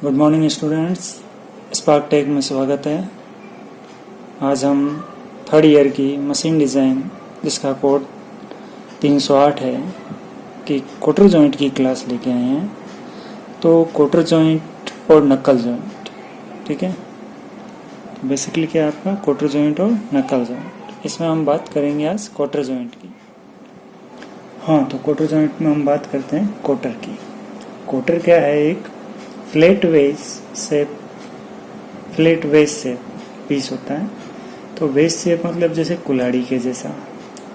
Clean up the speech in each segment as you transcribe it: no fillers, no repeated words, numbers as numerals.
Good morning students, spark tech में स्वागत है। आज हम थर्ड ईयर की मशीन डिज़ाइन जिसका कोड 308 है कि कोटर जॉइंट की क्लास लेके आए हैं। तो कोटर जॉइंट और नक्कल जॉइंट, ठीक है। तो बेसिकली क्या है आपका कोटर जॉइंट और नक्कल जॉइंट। इसमें हम बात करेंगे आज कोटर जॉइंट की। हाँ, तो कोटर जॉइंट में हम बात करते हैं कोटर की। कोटर क्या है? एक फ्लैट वेज शेप पीस होता है। तो वेज शेप मतलब जैसे कुल्हाड़ी के जैसा,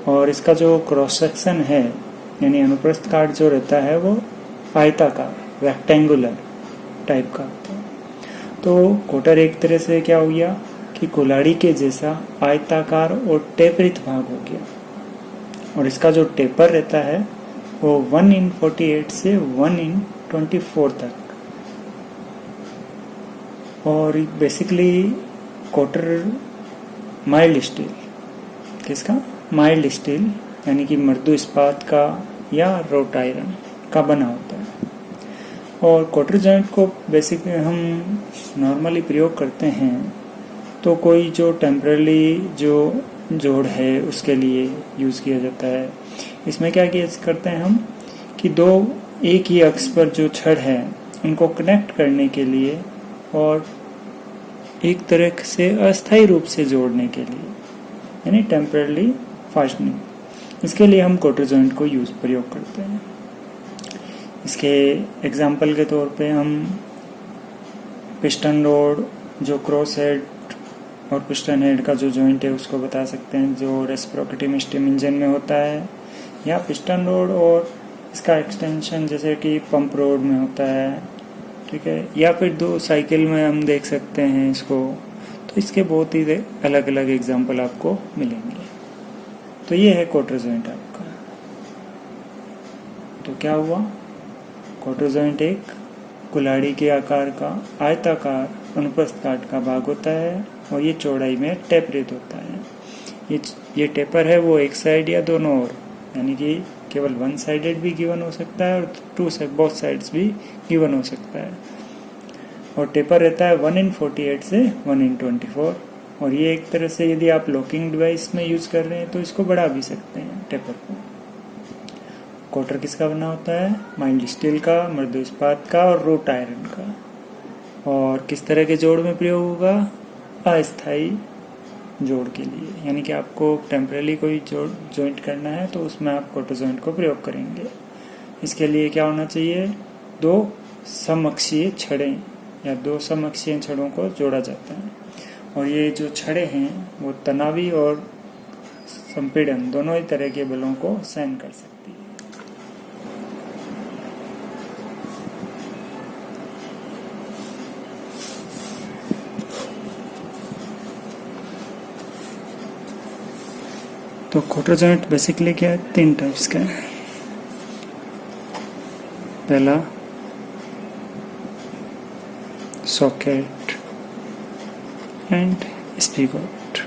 और इसका जो क्रॉस सेक्शन है यानी अनुप्रस्थ काट जो रहता है वो आयताकार रेक्टेंगुलर टाइप का होता है। तो कोटर एक तरह से क्या हो गया कि कुल्हाड़ी के जैसा आयताकार और टेपरित भाग हो गया, और इसका जो टेपर रहता है वो 1/48 से 1/24 तक। और बेसिकली कोटर माइल्ड स्टील, किसका? माइल्ड स्टील यानी कि मृदु इस्पात का या रोट आयरन का बना होता है। और कोटर जॉइंट को बेसिकली हम नॉर्मली प्रयोग करते हैं तो कोई जो टेम्पररी जो जोड़ है उसके लिए यूज़ किया जाता है। इसमें क्या किया करते हैं हम कि दो एक ही अक्ष पर जो छड़ है उनको कनेक्ट करने के लिए और एक तरह से अस्थायी रूप से जोड़ने के लिए यानी टेम्पररी फास्टनिंग, इसके लिए हम कोटर जॉइंट को प्रयोग करते हैं। इसके एग्जाम्पल के तौर पे हम पिस्टन रोड जो क्रॉस हेड और पिस्टन हेड का जो जॉइंट है उसको बता सकते हैं, जो रेसिप्रोकेटिंग स्टीम इंजन में होता है, या पिस्टन रोड और इसका एक्सटेंशन जैसे कि पंप रोड में होता है, ठीक है। या फिर दो साइकिल में हम देख सकते हैं इसको। तो इसके बहुत ही अलग अलग एग्जाम्पल आपको मिलेंगे। तो ये है कोटर जॉइंट आपका। तो क्या हुआ? कोटर जॉइंट एक कुल्हाड़ी के आकार का आयताकार अनुप्रस्थ काट का भाग होता है, और ये चौड़ाई में टेपरित होता है। ये टेपर है वो एक साइड या दोनों ओर, यानी कि केवल वन साइडेड भी गिवन हो सकता है और बोथ साइड्स भी गिवन हो सकता है। और टेपर रहता है 1/48 से 1/24। और ये एक तरह से यदि आप लॉकिंग डिवाइस में यूज कर रहे हैं तो इसको बढ़ा भी सकते हैं टेपर को। कोटर किसका बना होता है? माइल्ड स्टील का, मृदु इस्पात का और रोट आयरन का। और किस तरह के जोड़ में प्रयोग होगा? अस्थायी जोड़ के लिए, यानी कि आपको टेम्पररी कोई जॉइंट करना है तो उसमें आप कोटर जॉइंट को प्रयोग करेंगे। इसके लिए क्या होना चाहिए? दो समअक्षीय छड़ें या दो समअक्षीय छड़ों को जोड़ा जाता है, और ये जो छड़ें हैं वो तनावी और संपीड़न दोनों ही तरह के बलों को सहन कर सकती है। तो कोटर जॉइंट बेसिकली क्या है? 3 टाइप्स का है। पहला सॉकेट एंड स्पिगोट।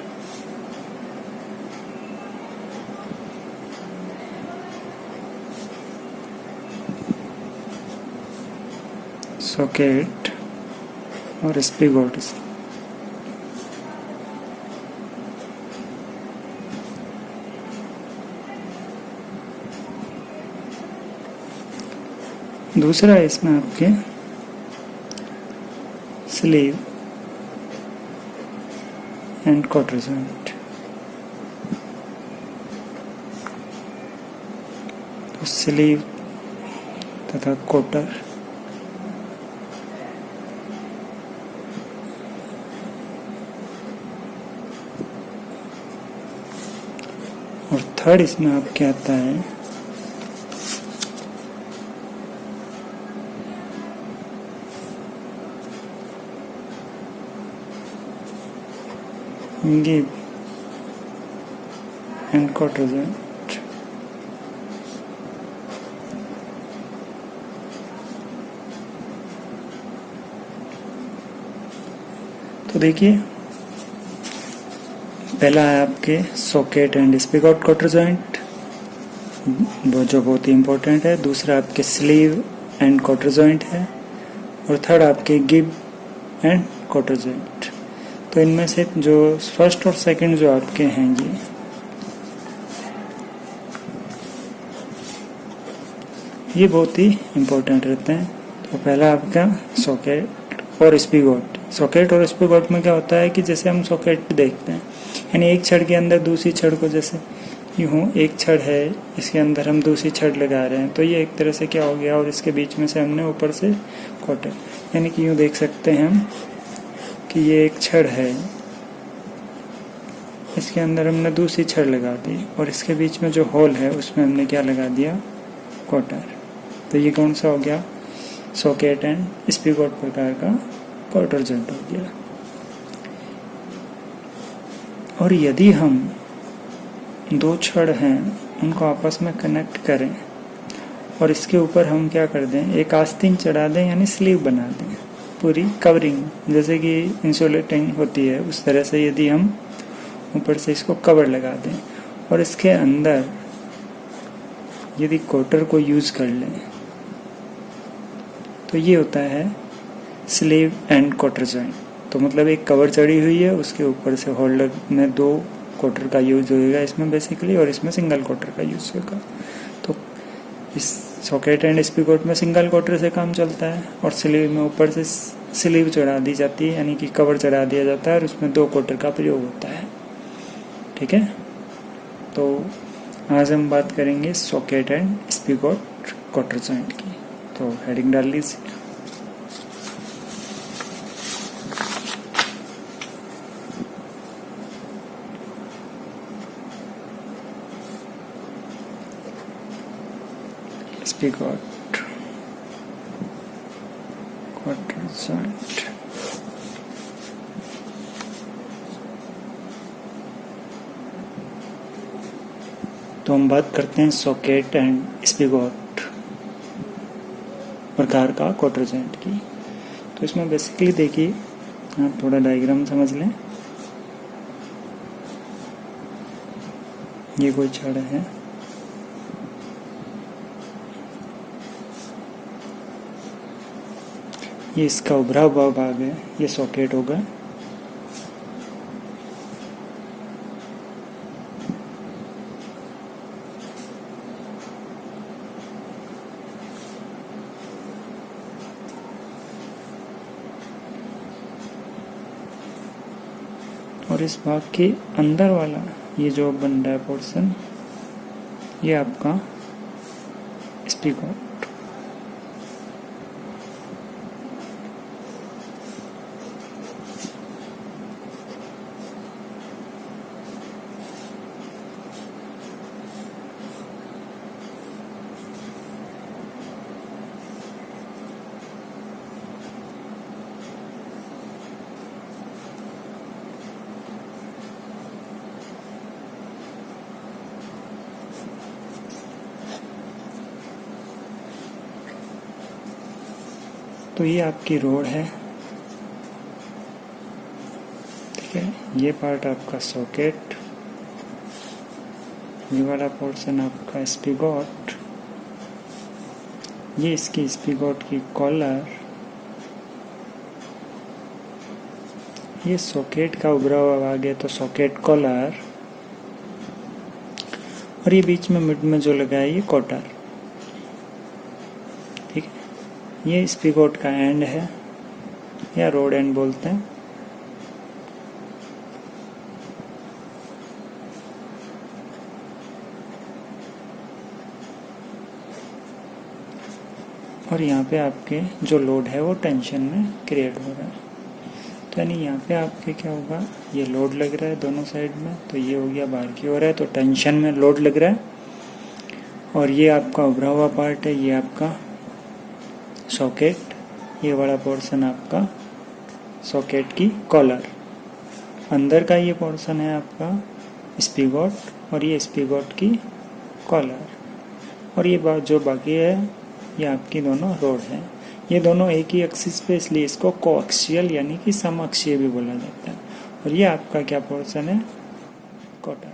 सॉकेट और स्पिगोट। दूसरा है इसमें आपके स्लीव एंड कोटर जॉइंट। तो स्लीव तथा कोटर और थर्ड इसमें आपके आता है गिव एंड कोटर जॉइंट। तो देखिए, पहला है आपके socket and spigot cotter joint, जो बहुत ही इम्पोर्टेंट है। दूसरा आपके स्लीव एंड कोटर जॉइंट है, और थर्ड आपके गिब एंड क्वार्टर जॉइंट। तो इनमें से जो फर्स्ट और सेकंड जो आपके हैं ये बहुत ही इम्पोर्टेंट रहते हैं। तो पहला आपका सॉकेट और स्पिगोट। सॉकेट और स्पिगोट में क्या होता है कि जैसे हम सॉकेट देखते हैं, यानी एक छड़ के अंदर दूसरी छड़ को, जैसे यूँ एक छड़ है, इसके अंदर हम दूसरी छड़ लगा रहे हैं, तो ये एक तरह से क्या हो गया, और इसके बीच में से हमने ऊपर से क्वार्टर, यानी कि यूँ देख सकते हैं हम कि ये एक छड़ है, इसके अंदर हमने दूसरी छड़ लगा दी, और इसके बीच में जो होल है उसमें हमने क्या लगा दिया, क्वार्टर। तो ये कौन सा हो गया, सॉकेट एंड स्पिगोट प्रकार का क्वार्टर जॉइंट हो गया। और यदि हम दो छड़ हैं उनको आपस में कनेक्ट करें और इसके ऊपर हम क्या कर दें, एक आस्तीन चढ़ा दें, यानी स्लीव बना दें, पूरी कवरिंग, जैसे कि इंसुलेटिंग होती है उस तरह से यदि हम ऊपर से इसको कवर लगा दें और इसके अंदर यदि क्वार्टर को यूज कर लें, तो ये होता है स्लीव एंड क्वार्टर जॉइंट। तो मतलब एक कवर चढ़ी हुई है, उसके ऊपर से होल्डर में दो क्वार्टर का यूज होगा इसमें बेसिकली, और इसमें सिंगल क्वार्टर का यूज होगा। तो इस सॉकेट एंड स्पिगोट में सिंगल क्वार्टर से काम चलता है, और स्लीव में ऊपर से स्लीव चढ़ा दी जाती है, यानी कि कवर चढ़ा दिया जाता है, और उसमें दो क्वार्टर का प्रयोग होता है। ठीक है, तो आज हम बात करेंगे socket and spigot quarter joint की। तो हेडिंग डाल लीजिए। Spigot quarter joint. तो हम बात करते हैं सॉकेट एंड स्पिगोट प्रकार का क्वार्टर जॉइंट की। तो इसमें बेसिकली देखिए, आप थोड़ा डायग्राम समझ लें। ये कोई छड़ है, ये इसका उभरा हुआ भाग है, ये सॉकेट होगा। और इस भाग के अंदर वाला ये जो बन रहा है पोर्शन, ये आपका स्पिगोट। तो ये आपकी रोड है, ठीक है। ये पार्ट आपका सॉकेट, ये वाला पोर्शन आपका स्पिगोट, ये इसकी स्पिगोट की कॉलर, ये सॉकेट का उभरा हुआ भाग है तो सॉकेट कॉलर, और ये बीच में मिड में जो लगा है ये क्वार्टर। ठीक है, ये स्पिगोट का एंड है या रोड एंड बोलते हैं। और यहाँ पे आपके जो लोड है वो टेंशन में क्रिएट हो रहा है। तो यानी यहाँ पे आपके क्या होगा, ये लोड लग रहा है दोनों साइड में, तो ये हो गया बाहर की ओर है, तो टेंशन में लोड लग रहा है। और ये आपका उभरा हुआ पार्ट है, ये आपका सॉकेट, ये वाला पोर्शन आपका सॉकेट की कॉलर, अंदर का ये पोर्शन है आपका स्पिगोट, और ये स्पिगोट की कॉलर, और ये जो बाकी है ये आपकी दोनों रोड हैं। ये दोनों एक ही एक्सिस पे, इसलिए इसको कोएक्सियल यानी कि समअक्षीय भी बोला जाता है। और ये आपका क्या पोर्शन है, क्वार्टर।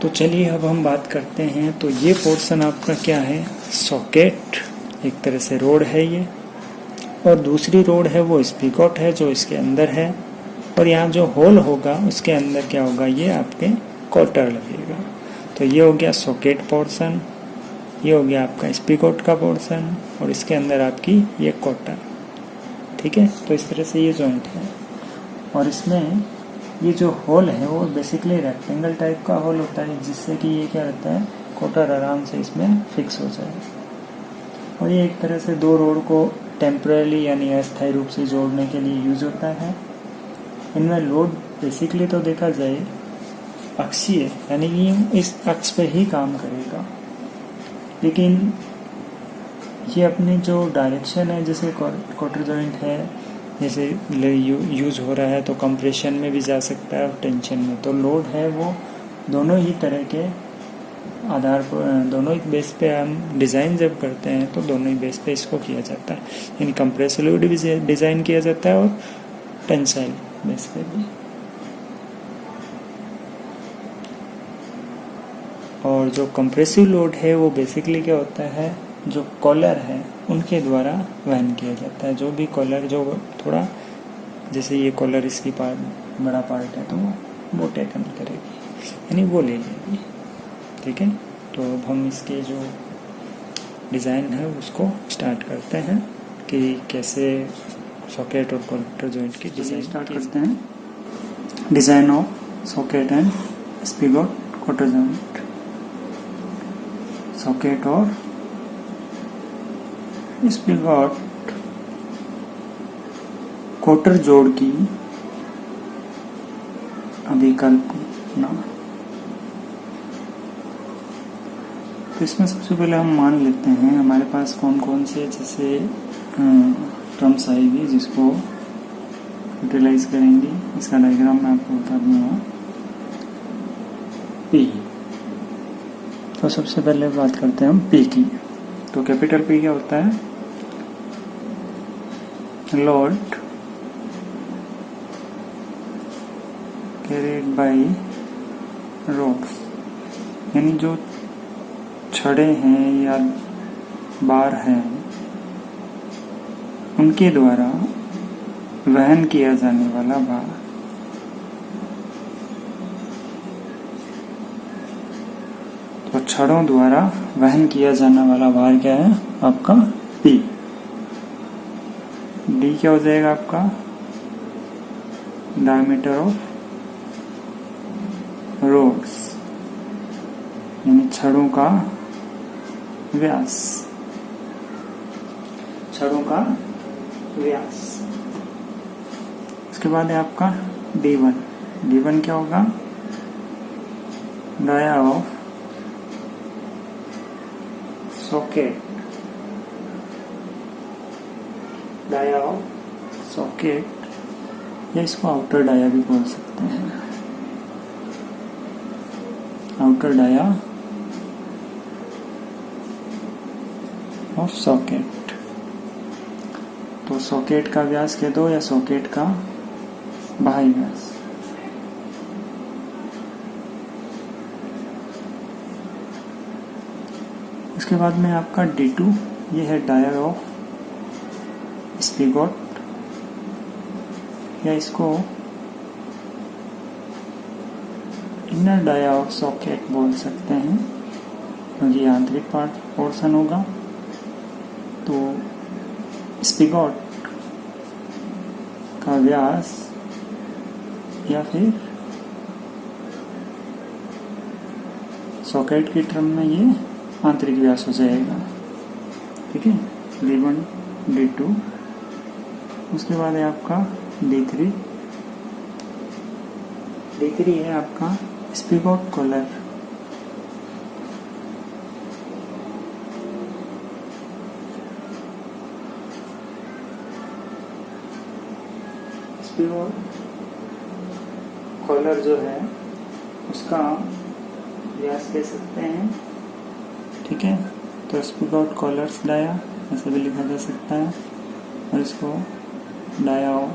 तो चलिए अब हम बात करते हैं। तो ये पोर्शन आपका क्या है, सॉकेट, एक तरह से रोड है ये, और दूसरी रोड है वो स्पीकॉट है जो इसके अंदर है, और यहाँ जो होल होगा उसके अंदर क्या होगा, ये आपके क्वार्टर लगेगा। तो ये हो गया सॉकेट पोर्शन, ये हो गया आपका स्पीकॉट का पोर्शन, और इसके अंदर आपकी ये क्वार्टर। ठीक है, तो इस तरह से ये जॉइंट है। और इसमें ये जो होल है वो बेसिकली रेक्टेंगल टाइप का होल होता है, जिससे कि ये क्या रहता है, क्वार्टर आराम से इसमें फिक्स हो जाए। और ये एक तरह से दो रोड को टेम्पररी यानी अस्थायी रूप से जोड़ने के लिए यूज होता है। इनमें लोड बेसिकली तो देखा जाए अक्षीय, यानी कि इस अक्ष पे ही काम करेगा, लेकिन ये अपनी जो डायरेक्शन है, जैसे क्वार्टर जॉइंट है, जैसे यूज हो रहा है तो कंप्रेशन में भी जा सकता है और टेंशन में। तो लोड है वो दोनों ही तरह के आधार पर, दोनों ही बेस पे हम डिज़ाइन जब करते हैं तो दोनों ही बेस पे इसको किया जाता है। यानी कंप्रेसिव लोड भी डिज़ाइन किया जाता है और टेंसाइल बेस पे भी। और जो कंप्रेसिव लोड है वो बेसिकली क्या होता है, जो कॉलर है उनके द्वारा वहन किया जाता है। जो भी कॉलर जो थोड़ा, जैसे ये कॉलर इसकी बड़ा पार्ट है तो वो टेकन करेगी, यानी वो ले लेगी। ठीक है, तो अब हम इसके जो डिज़ाइन है उसको स्टार्ट करते हैं कि कैसे सॉकेट और क्वार्टर जॉइंट की डिज़ाइन स्टार्ट करते हैं। Design of socket and spigot quarter joint. Socket और स्पीगॉट क्वार्टर जोड़ की अभिकल्पना। तो इसमें सबसे पहले हम मान लेते हैं हमारे पास कौन कौन से जैसे टर्म्स आएगी जिसको यूटिलाइज करेंगे। इसका डायग्राम मैं आपको बता दूंगा। पी, तो सबसे पहले बात करते हैं हम पी की। तो कैपिटल पी क्या होता है, लोड कैरिड बाय रोड्स, यानी जो छड़े हैं या बार हैं उनके द्वारा वहन किया जाने वाला भार। तो छड़ों द्वारा वहन किया जाने वाला भार क्या है आपका P। D क्या हो जाएगा आपका, डायमीटर ऑफ रोड्स, यानी छड़ों का व्यास, छड़ों का व्यास। उसके बाद है आपका D1। D1 क्या होगा, dia of socket, dia of socket, या इसको आउटर डाया भी बोल सकते हैं, आउटर डाया ऑफ सॉकेट। तो सॉकेट का व्यास कह दो या सॉकेट का बाह्य व्यास। उसके बाद में आपका D2, ये है डाया ऑफ स्पीगॉट, या इसको इनर डाया ऑफ सॉकेट बोल सकते हैं, क्योंकि ये आंतरिक पोर्शन होगा। तो स्पीगॉट का व्यास या फिर सॉकेट की टर्म में ये आंतरिक व्यास हो जाएगा। ठीक है, D1 D2। उसके बाद है आपका D3। D3 है आपका स्पीगॉट कॉलर। स्पीगॉट कॉलर जो है उसका व्यास कह सकते हैं। ठीक है, तो स्पीगॉट कॉलर्स डाया ऐसे भी लिखा जा सकता है, और इसको डाया ऑफ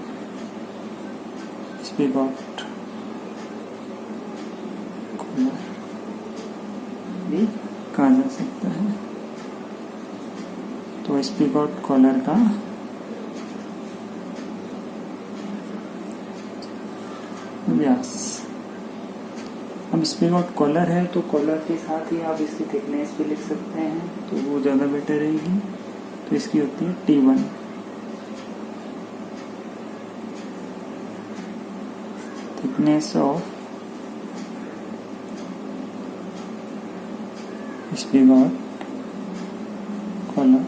स्पीगॉट कॉलर भी कहा जा सकता है। तो स्पीगॉट कॉलर का व्यास। अब स्पिगॉट कॉलर है तो कॉलर के साथ ही आप इसकी थिकनेस भी लिख सकते हैं, तो वो ज़्यादा बेटर रहेगी। तो इसकी होती है T1। Thickness of spigot collar,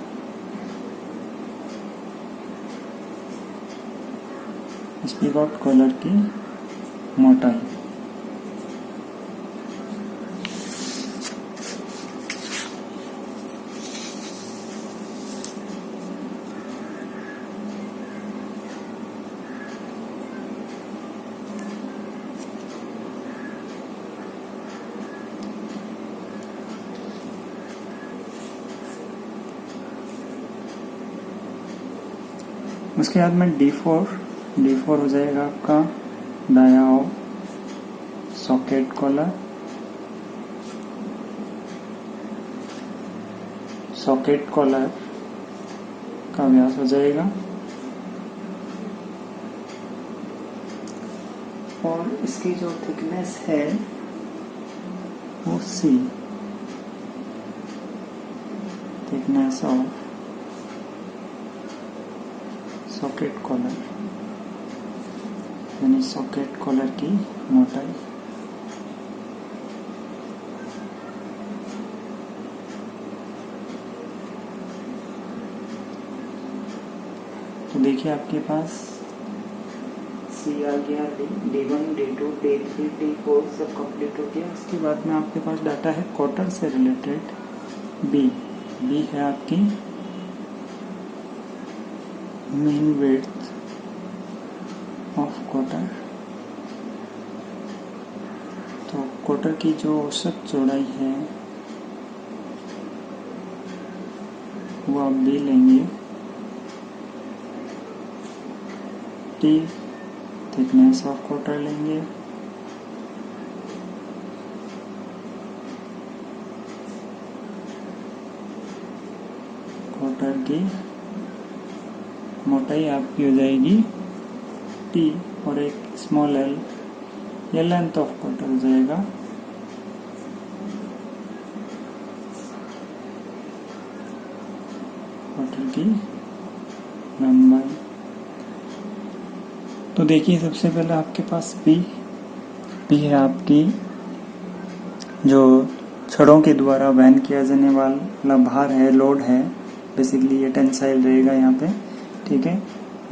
spigot collar की मोटाई। उसके बाद में D4 हो जाएगा आपका dia socket collar. Socket collar का व्यास हो जाएगा, और इसकी जो थिकनेस है वो C, thickness of socket collar, यानी सॉकेट कॉलर की मोटाई। तो देखिए आपके पास C आ गया, D1, D2, D3, D4 सब कंप्लीट हो गया। उसके बाद में आपके पास डाटा है क्वार्टर से रिलेटेड B है आपकी मेन विड्थ ऑफ क्वार्टर। तो क्वार्टर की जो औसत चौड़ाई है वो आप B लेंगे। T थिकनेस ऑफ क्वार्टर लेंगे। क्वार्टर की मोटाई आपकी हो जाएगी T, और एक स्मॉल l, ये लेंथ ऑफ क्वार्टर हो जाएगा। क्वार्टर की लंबाई। तो देखिए सबसे पहले आपके पास P है आपकी जो छड़ों के द्वारा वहन किया जाने वाला भार है, लोड है, बेसिकली ये टेंसाइल रहेगा यहाँ पे, ठीक है।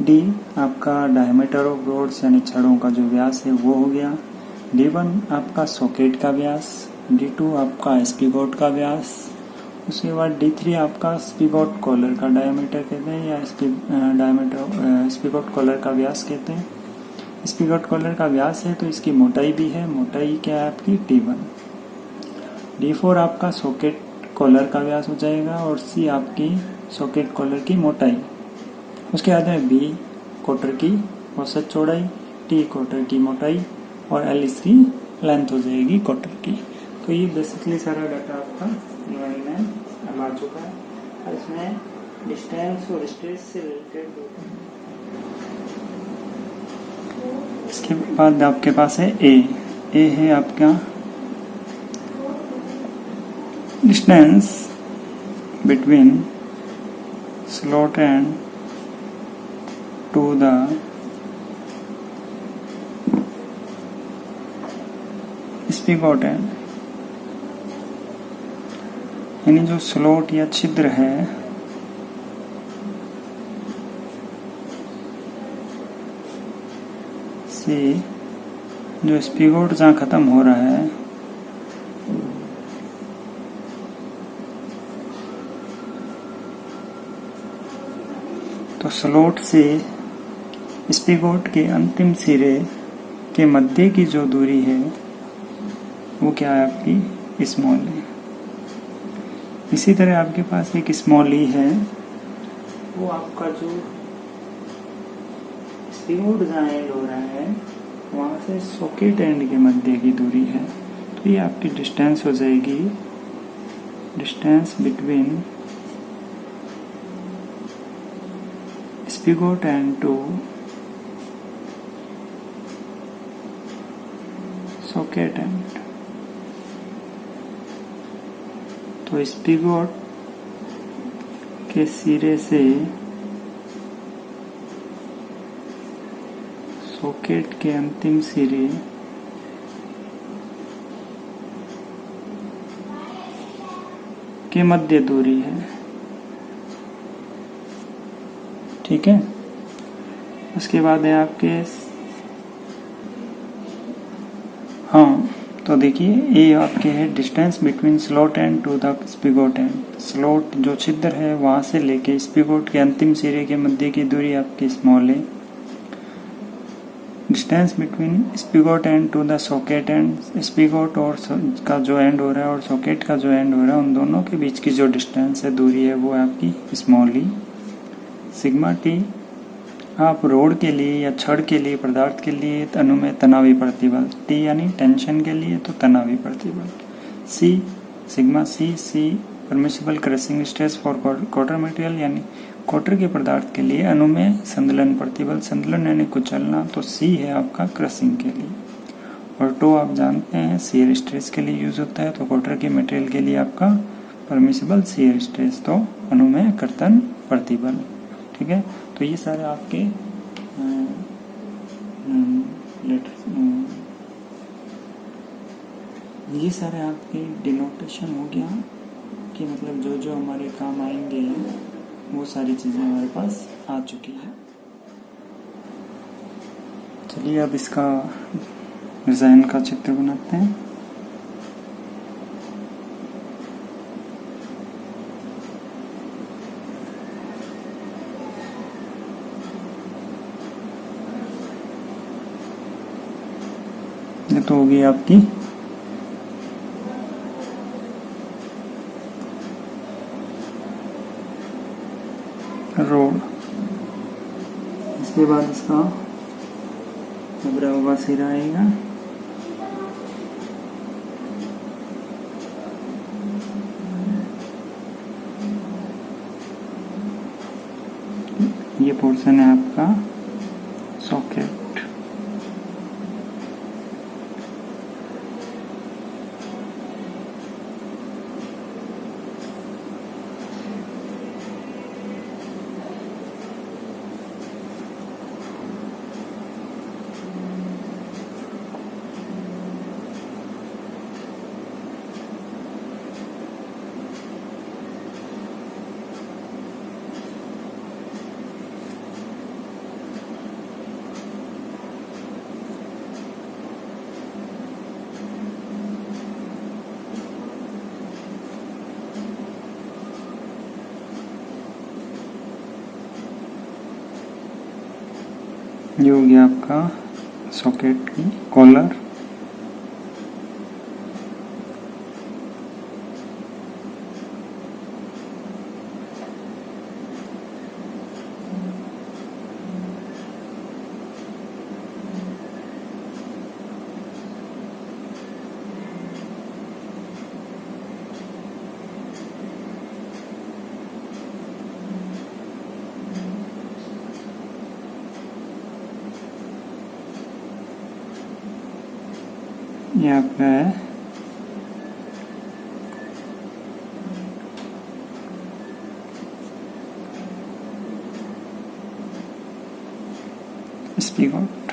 D आपका डायमीटर ऑफ रोड्स यानी छड़ों का जो व्यास है वो हो गया। D1 आपका सॉकेट का व्यास, D2 आपका स्पिगॉट का व्यास, उसके बाद D3 आपका स्पिगॉट कॉलर का डायमीटर कहते हैं, या डायमीटर स्पिगॉट कॉलर का व्यास कहते हैं। स्पिगॉट कॉलर का व्यास है तो इसकी मोटाई भी है, मोटाई क्या है आपकी T1। D4 आपका सॉकेट कॉलर का व्यास हो जाएगा, और C आपकी सॉकेट कॉलर की मोटाई। उसके बाद में B क्वार्टर की औसत चौड़ाई, T क्वार्टर की मोटाई, और L इसकी लेंथ हो जाएगी क्वार्टर की। तो ये बेसिकली सारा डाटा आपका ड्राइंग में अब आ चुका है, और इसमें डिस्टेंस और स्ट्रेस से रिलेटेड। इसके बाद आपके पास है A है आपका distance between slot and to the spigot end, यानी जो स्लॉट या छिद्र है से जो स्पिगोट जहाँ खत्म हो रहा है तो स्लॉट से स्पिगोट के अंतिम सिरे के मध्य की जो दूरी है वो क्या है आपकी स्मॉल है। इसी तरह आपके पास एक स्मॉल ई है, वो आपका जो स्पिगोट जहाँ एंड हो रहा है वहाँ से सॉकेट एंड के मध्य की दूरी है। तो ये आपकी डिस्टेंस हो जाएगी, distance between spigot end to socket and. तो स्पिगोट के सिरे से सॉकेट के अंतिम सिरे के मध्य दूरी है। ठीक है, उसके बाद है आपके तो देखिए ये आपके है distance between slot end to the spigot end. Slot जो छिद्र है वहां से लेके स्पिगोट के अंतिम सिरे के मध्य की दूरी आपकी स्मॉल है। Distance between spigot end to the socket and, spigot और का जो एंड हो रहा है और सॉकेट का जो एंड हो रहा है उन दोनों के बीच की जो डिस्टेंस है, दूरी है, वो है आपकी स्मॉल ई। सिग्मा टी आप रोड के लिए या छड़ के लिए, पदार्थ के लिए अनुमेय तनावी प्रतिबल, टी यानी टेंशन के लिए तो तनावी प्रतिबल। C sigma C permissible crushing stress for quarter material यानी क्वार्टर के पदार्थ के लिए अनुमेय संदलन प्रतिबल, संदलन यानी कुचलना, तो सी है आपका क्रशिंग के लिए। और टो आप जानते हैं शियर स्ट्रेस के लिए यूज होता है, तो क्वार्टर के मटेरियल के लिए आपका परमिसिबल शियर स्ट्रेस, तो अनुमेय कर्तन प्रतिबल। ठीक है, तो ये सारे आपके ये सारे आपके डिनोटेशन हो गया कि मतलब जो जो हमारे काम आएंगे वो सारी चीज़ें हमारे पास आ चुकी है। चलिए अब इसका डिज़ाइन का चित्र बनाते हैं। ये तो होगी आपकी रोड। इसके बाद इसका उभरा हुआ सिरा आएगा। ये पोर्शन है आपका सॉकेट। ये हो गया आपका सॉकेट की कॉलर। ये आपका है स्पिगोट।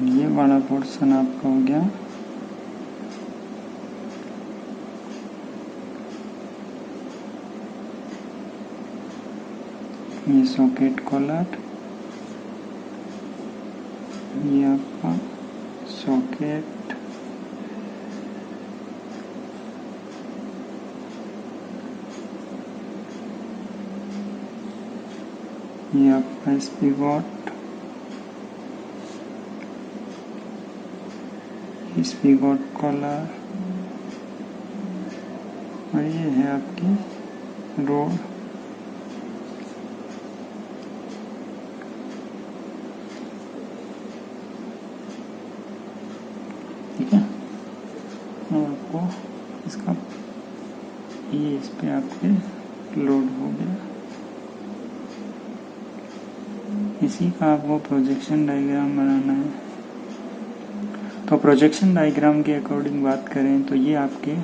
ये वाला पोर्शन आपका हो गया ये सॉकेट कॉलर। ये आपका सॉकेट, ये आपका स्पिगोट, स्पिगोट कॉलर, और ये है आपकी रोड। ठीक है, और आपको इसका ये इस पे आपके लोड हो गया। इसी का आपको प्रोजेक्शन डायग्राम बनाना है। तो प्रोजेक्शन डायग्राम के अकॉर्डिंग बात करें तो ये आपके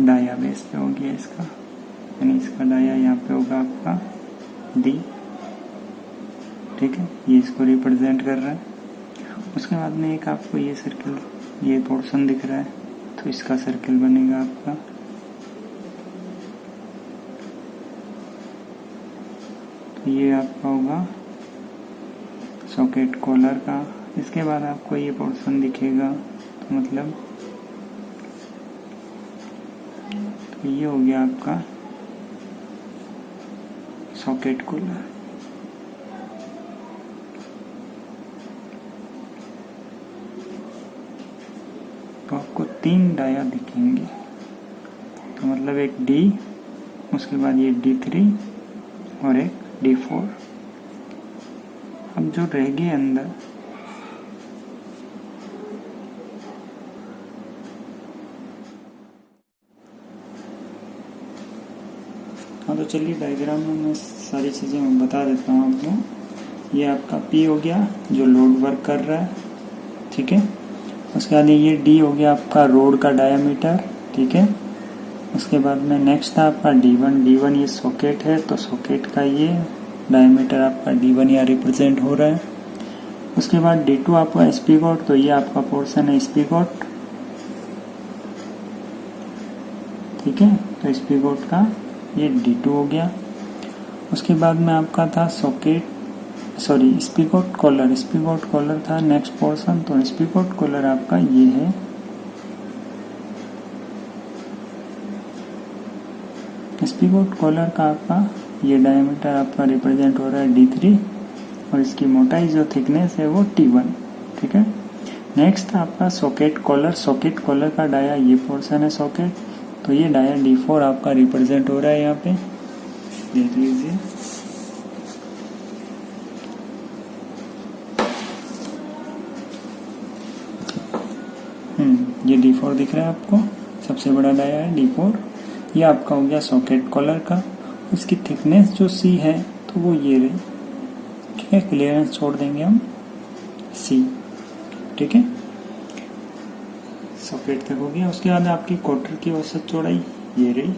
डाया बेस पे हो गया इसका, यानी इसका डाया यहाँ पे होगा आपका डी, ठीक है, ये इसको रिप्रेजेंट कर रहा है। उसके बाद में एक आपको ये सर्किल, ये पोर्शन दिख रहा है, तो इसका सर्किल बनेगा आपका, तो ये आपका होगा सॉकेट कॉलर का। इसके बाद आपको ये पोर्शन दिखेगा, तो मतलब तो ये हो गया आपका सॉकेट कॉलर। तो आपको 3 डाया दिखेंगे, तो मतलब एक डी, उसके बाद ये D3 और एक D4। अब जो रह गए अंदर, हाँ तो चलिए डायग्राम में मैं सारी चीज़ें मैं बता देता हूँ आपको। ये आपका P हो गया जो लोड वर्क कर रहा है, ठीक है। उसके बाद ये D हो गया आपका रोड का डायामीटर, ठीक है। उसके बाद में नेक्स्ट था आपका D1 ये सॉकेट है, तो सॉकेट का ये डायमीटर आपका D1 यहाँ रिप्रेजेंट हो रहा है। उसके बाद D2 आपका स्पीगोट, तो ये आपका पोर्शन है स्पीगोट, ठीक है। तो स्पीगोट का ये D2 हो गया। उसके बाद में आपका था स्पीगोट कॉलर था नेक्स्ट पोर्शन, तो स्पीगोट कॉलर आपका ये है, स्पीगोट कॉलर का आपका ये डायमीटर आपका रिप्रेजेंट हो रहा है D3 और इसकी मोटाई जो थिकनेस है वो T1, ठीक है। नेक्स्ट आपका सॉकेट कॉलर का डाया ये पोर्शन है सॉकेट, तो ये डाया D4 आपका रिप्रेजेंट हो रहा है यहाँ पे, देख लीजिए। ये D4 दिख रहा है आपको, सबसे बड़ा डाया है D4। ये आपका हो गया सॉकेट कॉलर का। इसकी थिकनेस जो C है तो वो ये रही, ठीक है। क्लियरेंस छोड़ देंगे हम C, ठीक है, सॉकेट तक हो गया। उसके बाद आपकी क्वार्टर की औसत चौड़ाई ये रही,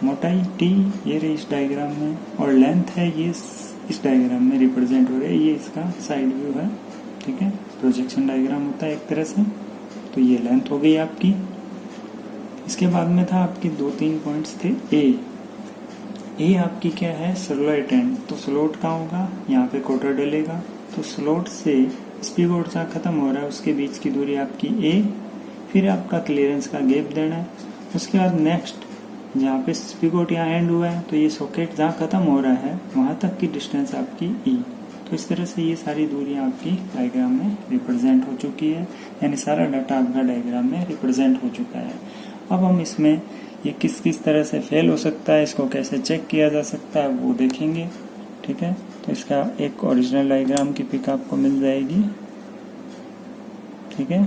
मोटाई T ये रही इस डायग्राम में, और लेंथ है ये इस डायग्राम में रिप्रेजेंट हो रही है, ये इसका साइड व्यू है, ठीक है। प्रोजेक्शन डायग्राम होता है एक तरह से। तो ये लेंथ हो गई आपकी। इसके बाद में था आपके 2-3 पॉइंट्स थे। ए आपकी क्या है, स्लोट एंड, तो स्लोट कहाँ होगा, यहाँ पे क्वार्टर डलेगा, तो स्लोट से स्पीगोट जहाँ खत्म हो रहा है उसके बीच की दूरी आपकी A, फिर आपका क्लियरेंस का गैप देना है। उसके बाद नेक्स्ट जहाँ पे स्पीगोट यहाँ एंड हुआ है, तो ये सॉकेट जहाँ खत्म हो रहा है वहाँ तक की डिस्टेंस आपकी E। तो इस तरह से ये सारी दूरियां आपकी डायग्राम में रिप्रेजेंट हो चुकी है, यानी सारा डाटा आपका डायग्राम में रिप्रेजेंट हो चुका है। अब हम इसमें ये किस किस तरह से फेल हो सकता है, इसको कैसे चेक किया जा सकता है वो देखेंगे, ठीक है। तो इसका एक ओरिजिनल डायग्राम की पिक आपको मिल जाएगी, ठीक है।